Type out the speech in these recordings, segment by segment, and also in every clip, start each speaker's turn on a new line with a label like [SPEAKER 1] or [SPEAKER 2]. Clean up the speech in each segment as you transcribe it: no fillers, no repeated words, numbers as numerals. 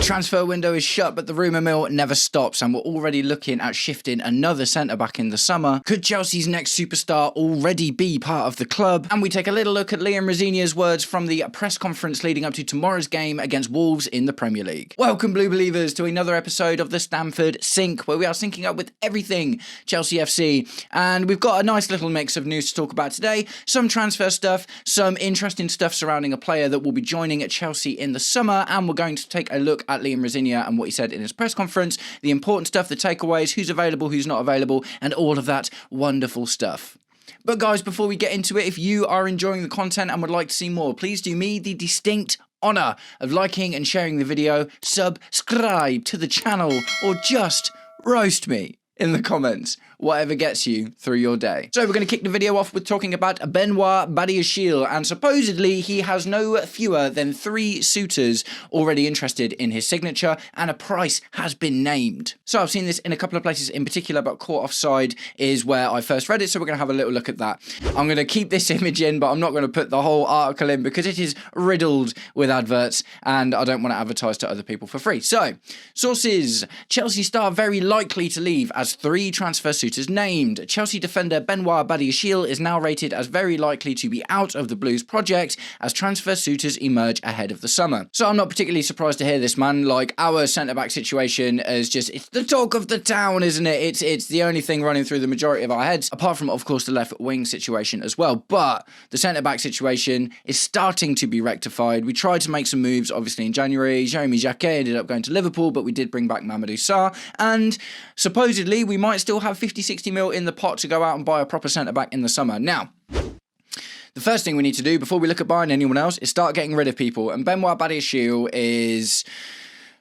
[SPEAKER 1] The transfer window is shut, but the rumour mill never stops, and we're already looking at shifting another centre-back in the summer. Could Chelsea's next superstar already be part of the club? And we take a little look at Liam Roseniors' words from the press conference leading up to tomorrow's game against Wolves in the Premier League. Welcome, Blue Believers, to another episode of the Stamford Sync, where we are syncing up with everything Chelsea FC. And we've got a nice little mix of news to talk about today. Some transfer stuff, some interesting stuff surrounding a player that will be joining at Chelsea in the summer, and we're going to take a look at Liam Roseniors and what he said in his press conference, the important stuff, the takeaways, who's available, who's not available, and all of that wonderful stuff. But guys, before we get into it, if you are enjoying the content and would like to see more, please do me the distinct honour of liking and sharing the video, subscribe to the channel, or just roast me in the comments, whatever gets you through your day. So we're going to kick the video off with talking about Benoit Badiashile, and supposedly he has no fewer than 3 suitors already interested in his signature, and a price has been named. So I've seen this in a couple of places in particular, but Caught Offside is where I first read it, so we're going to have a little look at that. I'm going to keep this image in, but I'm not going to put the whole article in because it is riddled with adverts, and I don't want to advertise to other people for free. So, sources: Chelsea star very likely to leave as 3 transfer suitors named. Chelsea defender Benoit Badiashile is now rated as very likely to be out of the Blues project as transfer suitors emerge ahead of the summer. So I'm not particularly surprised to hear this, man. Like, our centre-back situation is just, it's the talk of the town, isn't it? It's the only thing running through the majority of our heads, apart from, of course, the left wing situation as well. But the centre-back situation is starting to be rectified. We tried to make some moves, obviously, in January. Jeremy Jacquet ended up going to Liverpool, but we did bring back Mamadou Sarr, and supposedly we might still have 50-60 mil in the pot to go out and buy a proper centre-back in the summer. Now, the first thing we need to do before we look at buying anyone else is start getting rid of people, and Benoit Badiashile is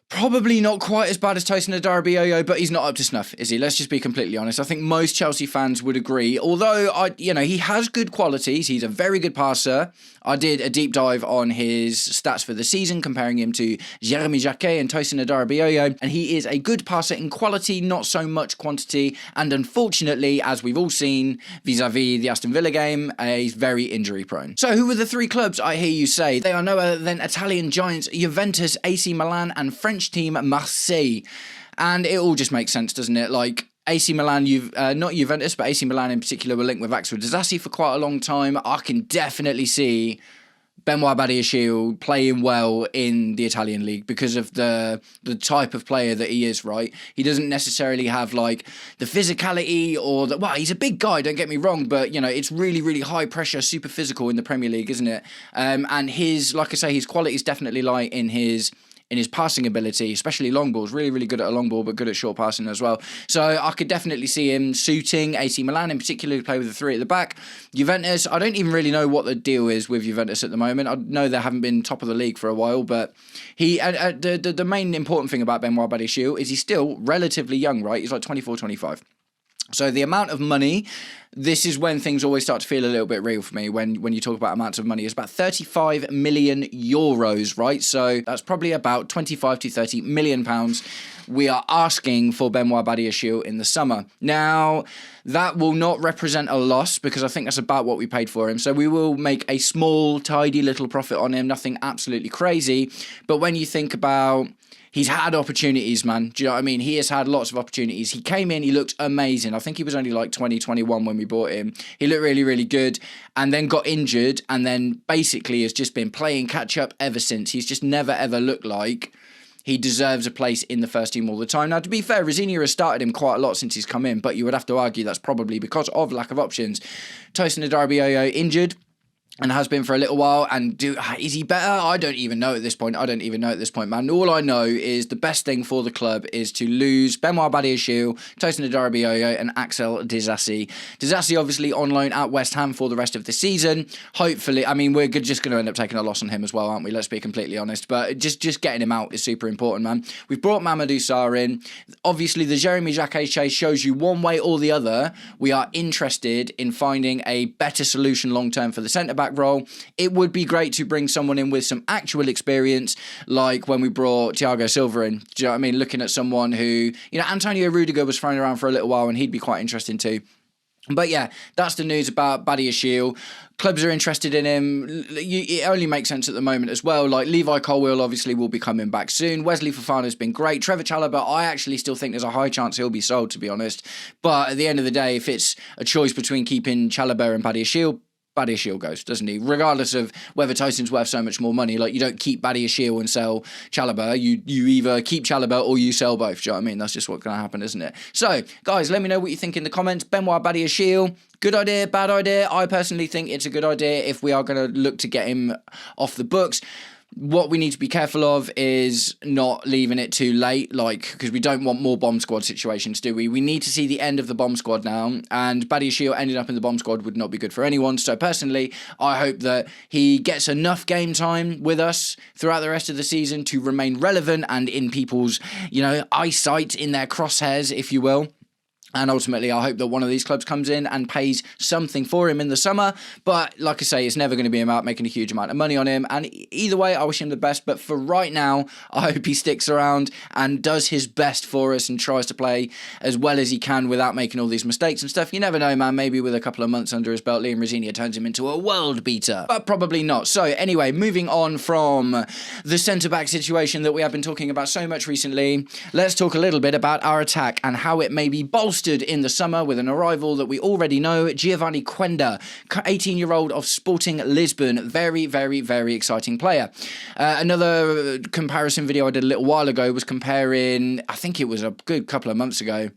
[SPEAKER 1] probably not quite as bad as Tosin Adarabioyo, but he's not up to snuff, is he? Let's just be completely honest. I think most Chelsea fans would agree. Although, he has good qualities. He's a very good passer. I did a deep dive on his stats for the season, comparing him to Jeremy Jacquet and Tosin Adarabioyo, and he is a good passer in quality, not so much quantity. And unfortunately, as we've all seen vis-a-vis the Aston Villa game, he's very injury prone. So who were the 3 clubs, I hear you say? They are no other than Italian giants Juventus, AC Milan, and French team Marseille. And it all just makes sense, doesn't it? Like, AC Milan, not Juventus, but AC Milan in particular were linked with Axel Disasi for quite a long time. I can definitely see Benoit Badiashile playing well in the Italian league because of the type of player that he is, right? He doesn't necessarily have, like, the physicality or the... Well, he's a big guy, don't get me wrong, but, it's really, really high pressure, super physical in the Premier League, isn't it? And his, like I say, his qualities definitely lie in his passing ability, especially long balls. Really, really good at a long ball, but good at short passing as well. So I could definitely see him suiting AC Milan in particular, to play with the 3 at the back. Juventus, I don't even really know what the deal is with Juventus at the moment. I know they haven't been top of the league for a while, but the main important thing about Benoit Badiashile is he's still relatively young, right? He's like 24, 25. So the amount of money, this is when things always start to feel a little bit real for me when you talk about amounts of money. It's about 35 million euros, right? So that's probably about 25 to 30 million pounds we are asking for Benoit Badiashile in the summer. Now, that will not represent a loss because I think that's about what we paid for him. So we will make a small, tidy little profit on him, nothing absolutely crazy. But when you think about... He's had opportunities, man. Do you know what I mean? He has had lots of opportunities. He came in, he looked amazing. I think he was only like 20, 21 when we bought him. He looked really, really good, and then got injured, and then basically has just been playing catch-up ever since. He's just never, ever looked like he deserves a place in the first team all the time. Now, to be fair, Roseniors has started him quite a lot since he's come in, but you would have to argue that's probably because of lack of options. Tosin Adarabioyo injured, and has been for a little while, and is he better? I don't even know at this point. Man. All I know is the best thing for the club is to lose Benoit Badiashile, Tosin Adarabioyo, and Axel Disasi. Disasi obviously on loan at West Ham for the rest of the season. Hopefully, I mean, we're just going to end up taking a loss on him as well, aren't we? Let's be completely honest. But just getting him out is super important, man. We've brought Mamadou Sarr in. Obviously, the Jeremy Jacquet chase shows you one way or the other, we are interested in finding a better solution long-term for the centre-back role. It would be great to bring someone in with some actual experience, like when we brought Thiago Silva in. Do you know what I mean? Looking at someone who, Antonio Rudiger was thrown around for a little while, and he'd be quite interesting too. But yeah, that's the news about Badiashile. Clubs are interested in him. It only makes sense at the moment as well. Like Levi Colwill obviously will be coming back soon. Wesley Fofana's been great. Trevor Chalobah, I actually still think there's a high chance he'll be sold, to be honest. But at the end of the day, if it's a choice between keeping Chalobah and Badiashile goes, doesn't he? Regardless of whether Tyson's worth so much more money, like you don't keep Badiashile and sell Chalobah. You either keep Chalobah or you sell both. Do you know what I mean? That's just what's going to happen, isn't it? So, guys, let me know what you think in the comments. Benoit Badiashile, good idea, bad idea? I personally think it's a good idea if we are going to look to get him off the books. What we need to be careful of is not leaving it too late, because we don't want more bomb squad situations, do we? We need to see the end of the bomb squad now, and Badiashile ending up in the bomb squad would not be good for anyone. So personally, I hope that he gets enough game time with us throughout the rest of the season to remain relevant and in people's, eyesight, in their crosshairs, if you will. And ultimately, I hope that one of these clubs comes in and pays something for him in the summer. But like I say, it's never going to be about making a huge amount of money on him. And either way, I wish him the best. But for right now, I hope he sticks around and does his best for us and tries to play as well as he can without making all these mistakes and stuff. You never know, man. Maybe with a couple of months under his belt, Liam Roseniors turns him into a world beater. But probably not. So anyway, moving on from the centre-back situation that we have been talking about so much recently, let's talk a little bit about our attack and how it may be bolstered in the summer with an arrival that we already know, Giovanni Quenda, 18-year-old of Sporting Lisbon. Very, very, very exciting player. Another comparison video I did a little while ago was comparing, I think it was a good couple of months ago,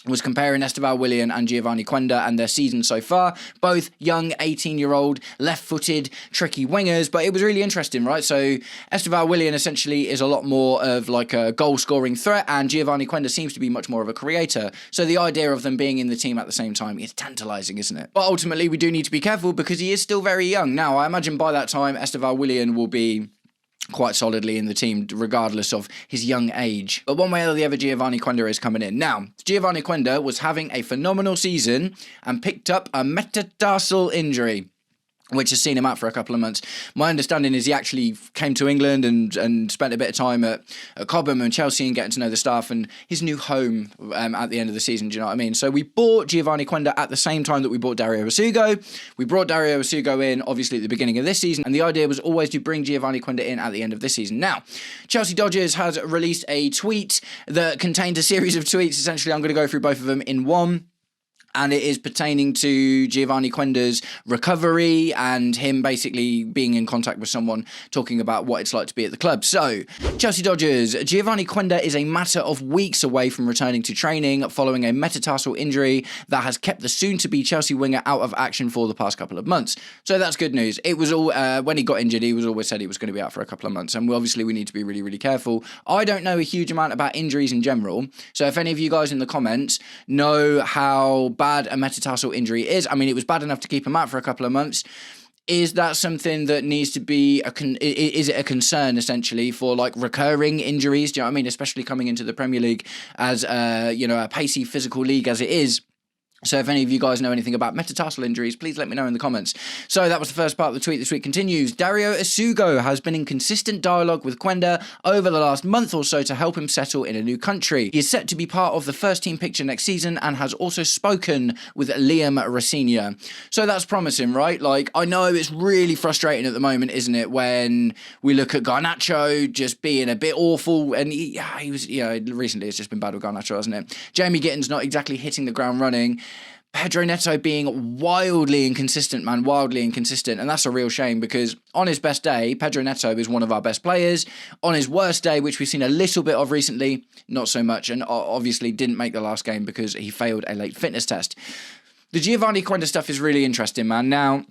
[SPEAKER 1] was comparing Esteval Willian and Giovanni Quenda and their season so far. Both young, 18-year-old, left-footed, tricky wingers, but it was really interesting, right? So Esteval Willian essentially is a lot more of like a goal-scoring threat, and Giovanni Quenda seems to be much more of a creator. So the idea of them being in the team at the same time is tantalising, isn't it? But ultimately, we do need to be careful because he is still very young. Now, I imagine by that time, Esteval Willian will be quite solidly in the team, regardless of his young age. But one way or the other, Giovanni Quenda is coming in. Now, Giovanni Quenda was having a phenomenal season and picked up a metatarsal injury, which has seen him out for a couple of months. My understanding is he actually came to England and spent a bit of time at Cobham and Chelsea and getting to know the staff and his new home at the end of the season, do you know what I mean? So we bought Giovanni Quenda at the same time that we bought Dario Essugo. We brought Dario Essugo in, obviously, at the beginning of this season, and the idea was always to bring Giovanni Quenda in at the end of this season. Now, Chelsea Dodgers has released a tweet that contained a series of tweets. Essentially, I'm going to go through both of them in one. And it is pertaining to Giovanni Quenda's recovery and him basically being in contact with someone talking about what it's like to be at the club. So, Chelsea Dodgers, Giovanni Quenda is a matter of weeks away from returning to training following a metatarsal injury that has kept the soon-to-be Chelsea winger out of action for the past couple of months. So that's good news. It was all, when he got injured, he was always said he was going to be out for a couple of months. And obviously we need to be really, really careful. I don't know a huge amount about injuries in general. So if any of you guys in the comments know how bad a metatarsal injury is, I mean, it was bad enough to keep him out for a couple of months. Is that something that needs to be, is it a concern essentially for like recurring injuries? Do you know what I mean? Especially coming into the Premier League as a pacey physical league as it is. So if any of you guys know anything about metatarsal injuries, please let me know in the comments. So that was the first part of the tweet. The tweet continues. Dario Essugo has been in consistent dialogue with Quenda over the last month or so to help him settle in a new country. He is set to be part of the first team picture next season and has also spoken with Liam Roseniors. So that's promising, right? Like, I know it's really frustrating at the moment, isn't it, when we look at Garnacho just being a bit awful, and he was, recently it's just been bad with Garnacho, hasn't it? Jamie Gitten's not exactly hitting the ground running. Pedro Neto being wildly inconsistent, man, and that's a real shame because on his best day, Pedro Neto is one of our best players. On his worst day, which we've seen a little bit of recently, not so much, and obviously didn't make the last game because he failed a late fitness test. The Giovanni Quenda stuff is really interesting, man. Now,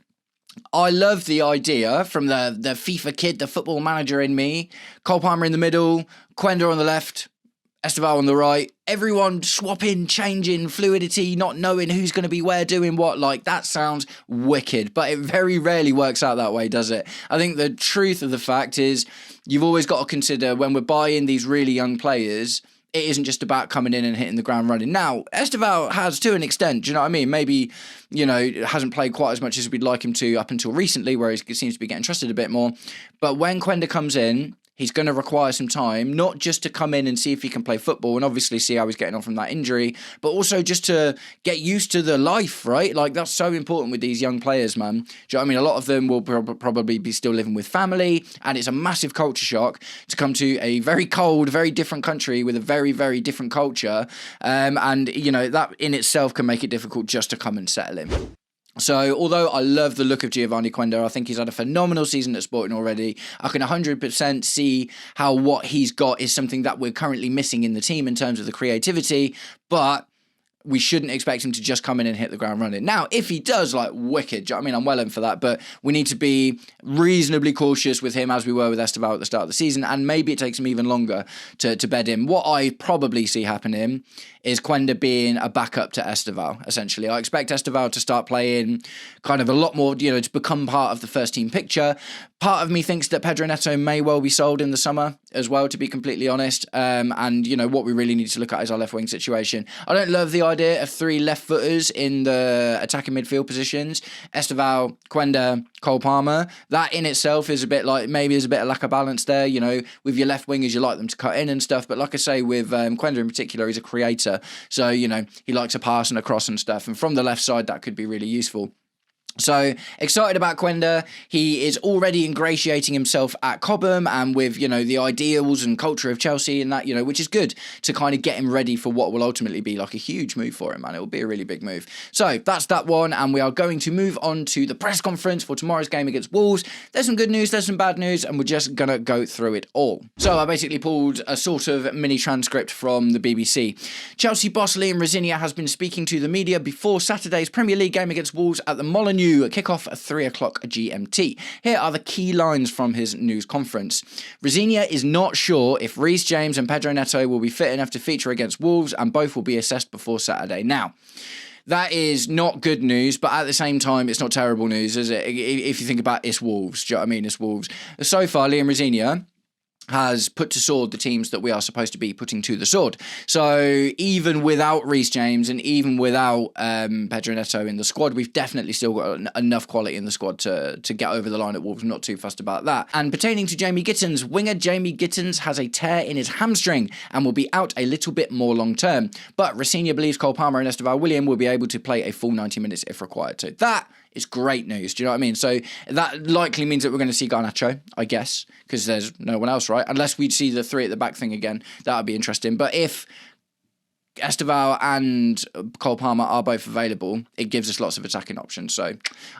[SPEAKER 1] I love the idea from the FIFA kid, the football manager in me, Cole Palmer in the middle, Quenda on the left, Esteval on the right, everyone swapping, changing, fluidity, not knowing who's going to be where, doing what. Like, that sounds wicked, but it very rarely works out that way, does it? I think the truth of the fact is you've always got to consider when we're buying these really young players, it isn't just about coming in and hitting the ground running. Now, Esteval has to an extent, do you know what I mean? Maybe, hasn't played quite as much as we'd like him to up until recently, where he seems to be getting trusted a bit more. But when Quenda comes in, he's going to require some time, not just to come in and see if he can play football and obviously see how he's getting on from that injury, but also just to get used to the life, right? Like, that's so important with these young players, man. Do you know what I mean? A lot of them will probably be still living with family, and it's a massive culture shock to come to a very cold, very different country with a very, very different culture. And, you know, that in itself can make it difficult just to come and settle in. So, although I love the look of Giovanni Quenda, I think he's had a phenomenal season at Sporting already. I can 100% see how what he's got is something that we're currently missing in the team in terms of the creativity, but we shouldn't expect him to just come in and hit the ground running. Now, if he does, like, wicked, do you know what I mean? I'm well in for that, but we need to be reasonably cautious with him as we were with Esteval at the start of the season, and maybe it takes him even longer to bed in. What I probably see happening is Quenda being a backup to Esteval, essentially. I expect Esteval to start playing kind of a lot more, you know, to become part of the first team picture. Part of me thinks that Pedro Neto may well be sold in the summer as well, to be completely honest. And, you know, what we really need to look at is our left wing situation. I don't love the idea of 3 left footers in the attacking midfield positions. Esteval, Quenda, Cole Palmer. That in itself is a bit like, maybe there's a bit of lack of balance there, you know, with your left wingers, you like them to cut in and stuff. But like I say, with Quenda in particular, he's a creator. So, you know, he likes to pass and across and stuff. And from the left side, that could be really useful. So, excited about Quenda. He is already ingratiating himself at Cobham and with, you know, the ideals and culture of Chelsea and that, you know, which is good to kind of get him ready for what will ultimately be like a huge move for him, man. It will be a really big move. So, that's that one, and we are going to move on to the press conference for tomorrow's game against Wolves. There's some good news, there's some bad news, and we're just going to go through it all. So, I basically pulled a sort of mini transcript from the BBC. Chelsea boss Liam Roseniors has been speaking to the media before Saturday's Premier League game against Wolves at the Molineux. Kick-off at 3 o'clock GMT. Here are the key lines from his news conference. Roseniors is not sure if Reece James and Pedro Neto will be fit enough to feature against Wolves, and both will be assessed before Saturday. Now, that is not good news, but at the same time, it's not terrible news, is it? If you think about it's Wolves, do you know what I mean? It's Wolves. So far, Liam Roseniors has put to sword the teams that we are supposed to be putting to the sword. So even without Reece James and even without Pedro Neto in the squad, we've definitely still got enough quality in the squad to get over the line at Wolves. I'm not too fussed about that. And pertaining to Jamie Gittens, winger Jamie Gittens has a tear in his hamstring and will be out a little bit more long term. But Roseniors believes Cole Palmer and Esteval William will be able to play a full 90 minutes if required. So that is great news. Do you know what I mean? So that likely means that we're going to see Garnacho, I guess, because there's no one else, right? Unless we'd see the 3 at the back thing again. That would be interesting. But if Esteval and Cole Palmer are both available, it gives us lots of attacking options, so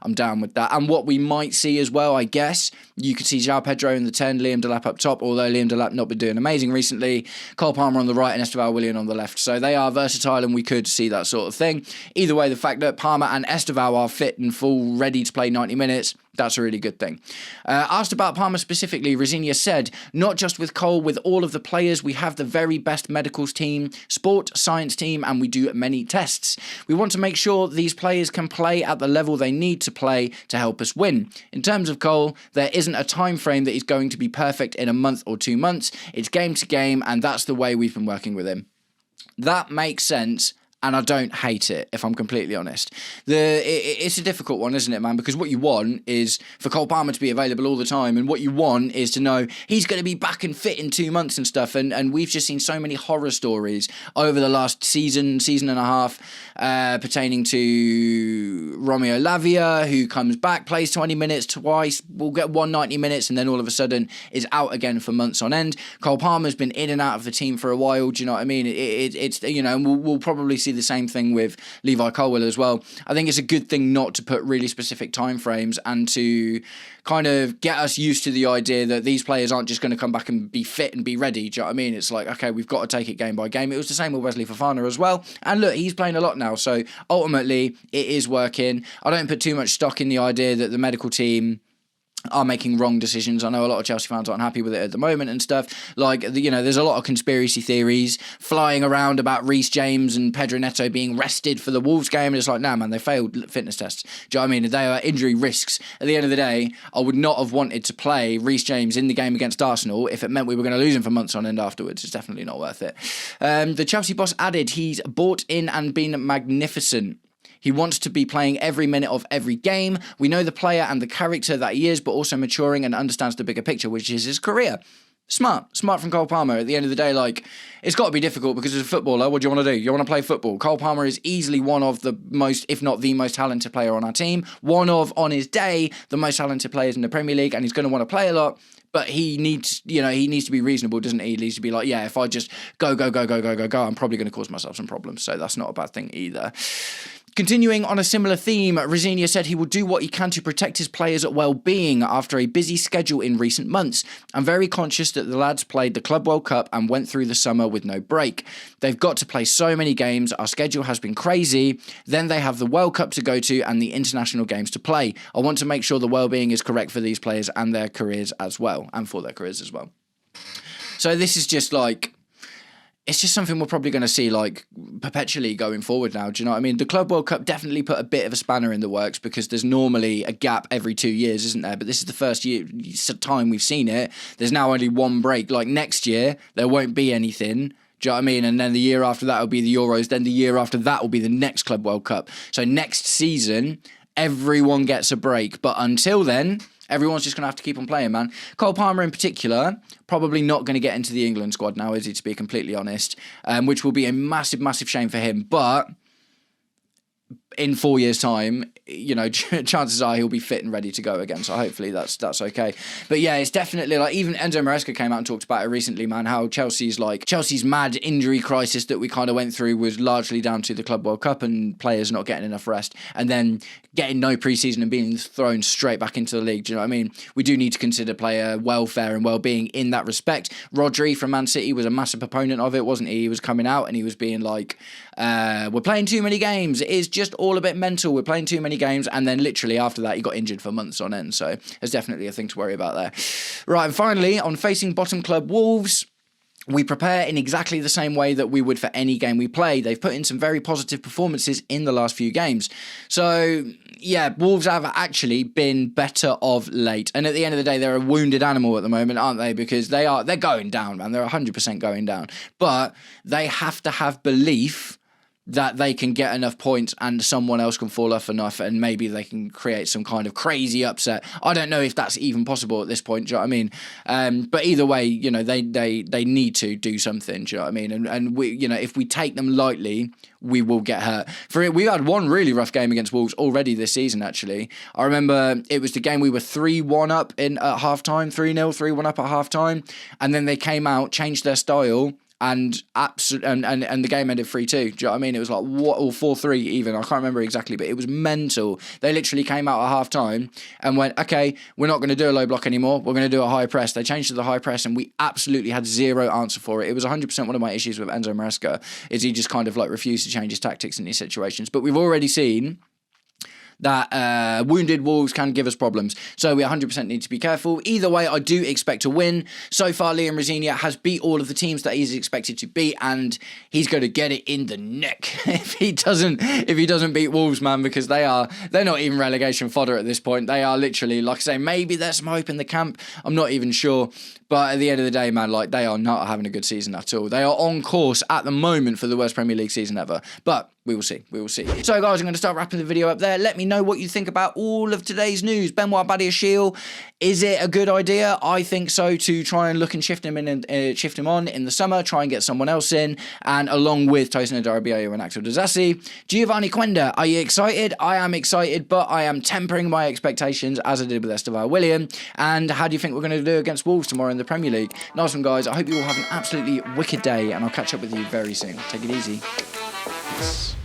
[SPEAKER 1] I'm down with that. And what we might see as well, I guess, you could see João Pedro in the 10, Liam Delap up top, although Liam Delap not been doing amazing recently, Cole Palmer on the right and Esteval William on the left, so they are versatile and we could see that sort of thing. Either way, the fact that Palmer and Esteval are fit and full, ready to play 90 minutes, that's a really good thing. Asked about Palmer specifically, Roseniors said, not just with Cole, with all of the players, we have the very best medicals team, sport science team, and we do many tests. We want to make sure these players can play at the level they need to play to help us win. In terms of Cole, there isn't a time frame that he's going to be perfect in a month or 2 months. It's game to game, and that's the way we've been working with him. That makes sense. And I don't hate it, if I'm completely honest. It's a difficult one, isn't it, man? Because what you want is for Cole Palmer to be available all the time, and what you want is to know he's going to be back and fit in 2 months and stuff. And we've just seen so many horror stories over the last season and a half, pertaining to Romeo Lavia, who comes back, plays 20 minutes twice, will get 190 minutes, and then all of a sudden is out again for months on end. Cole Palmer's been in and out of the team for a while. Do you know what I mean? It's you know, we'll probably see the same thing with Levi Colwill as well. I think it's a good thing not to put really specific timeframes and to kind of get us used to the idea that these players aren't just going to come back and be fit and be ready. Do you know what I mean? It's like, okay, we've got to take it game by game. It was the same with Wesley Fofana as well. And look, he's playing a lot now. So ultimately, it is working. I don't put too much stock in the idea that the medical team are making wrong decisions. I know a lot of Chelsea fans aren't happy with it at the moment and stuff. Like, you know, there's a lot of conspiracy theories flying around about Reece James and Pedro Neto being rested for the Wolves game. And it's like, nah, man, they failed fitness tests. Do you know what I mean? They are injury risks. At the end of the day, I would not have wanted to play Reece James in the game against Arsenal if it meant we were going to lose him for months on end afterwards. It's definitely not worth it. The Chelsea boss added he's bought in and been magnificent. He wants to be playing every minute of every game. We know the player and the character that he is, but also maturing and understands the bigger picture, which is his career. Smart from Cole Palmer. At the end of the day, like, it's got to be difficult because as a footballer, what do you want to do? You want to play football. Cole Palmer is easily one of the most, if not the most talented player on our team. One of, on his day, the most talented players in the Premier League, and he's going to want to play a lot. But he needs, he needs to be reasonable, doesn't he? He needs to be like, yeah, if I just go, I'm probably going to cause myself some problems. So that's not a bad thing either. Continuing on a similar theme, Roseniors said he will do what he can to protect his players' well-being after a busy schedule in recent months. I'm very conscious that the lads played the Club World Cup and went through the summer with no break. They've got to play so many games, our schedule has been crazy, then they have the World Cup to go to and the international games to play. I want to make sure the well-being is correct for these players and their careers as well, and for their careers as well. So this is just like... It's just something we're probably going to see, like, perpetually going forward now. Do you know what I mean? The Club World Cup definitely put a bit of a spanner in the works because there's normally a gap every 2 years, isn't there? But this is the first time we've seen it. There's now only one break. Like, next year, there won't be anything. Do you know what I mean? And then the year after that will be the Euros. Then the year after that will be the next Club World Cup. So next season, everyone gets a break. But until then... everyone's just going to have to keep on playing, man. Cole Palmer in particular, probably not going to get into the England squad now, is he, to be completely honest, which will be a massive, massive shame for him. But in 4 years' time, chances are he'll be fit and ready to go again. So hopefully that's okay. But yeah, it's definitely like, even Enzo Maresca came out and talked about it recently, man, how Chelsea's mad injury crisis that we kind of went through was largely down to the Club World Cup and players not getting enough rest and then getting no preseason and being thrown straight back into the league. Do you know what I mean? We do need to consider player welfare and well-being in that respect. Rodri from Man City was a massive proponent of it, wasn't he? He was coming out and he was being like, we're playing too many games. It is just all a bit mental. We're playing too many games. And then literally after that, he got injured for months on end. So there's definitely a thing to worry about there. Right, and finally, on facing bottom club Wolves, we prepare in exactly the same way that we would for any game we play. They've put in some very positive performances in the last few games. So, yeah, Wolves have actually been better of late. And at the end of the day, they're a wounded animal at the moment, aren't they? Because they're going down, man. They're 100% going down. But they have to have belief that they can get enough points and someone else can fall off enough and maybe they can create some kind of crazy upset. I don't know if that's even possible at this point, do you know what I mean? But either way, they need to do something, do you know what I mean? And we, if we take them lightly, we will get hurt. We had one really rough game against Wolves already this season, actually. I remember it was the game we were 3-1 up at half-time, 3-0, 3-1 up at half-time, and then they came out, changed their style, and the game ended 3-2. Do you know what I mean? It was like, what, or 4-3 even. I can't remember exactly, but it was mental. They literally came out at half-time and went, okay, we're not going to do a low block anymore. We're going to do a high press. They changed to the high press and we absolutely had zero answer for it. It was 100% one of my issues with Enzo Maresca, is he just kind of like refused to change his tactics in these situations. But we've already seen that wounded Wolves can give us problems. So we 100% need to be careful. Either way, I do expect to win. So far, Liam Roseniors has beat all of the teams that he's expected to beat, and he's going to get it in the neck if he doesn't beat Wolves, man, because they're not even relegation fodder at this point. They are literally, like I say, maybe there's some hope in the camp. I'm not even sure. But at the end of the day, man, like, they are not having a good season at all. They are on course at the moment for the worst Premier League season ever. But we will see. We will see. So, guys, I'm going to start wrapping the video up there. Let me know what you think about all of today's news. Benoit Badiashile, is it a good idea? I think so, to try and look and shift him in and shift him on in the summer, try and get someone else in, and along with Tosin Dario and Axel Disasi. Giovanni Quenda, are you excited? I am excited, but I am tempering my expectations as I did with Estevan William. And how do you think we're going to do against Wolves tomorrow in the Premier League? Nice one, guys. I hope you all have an absolutely wicked day, and I'll catch up with you very soon. Take it easy. Peace.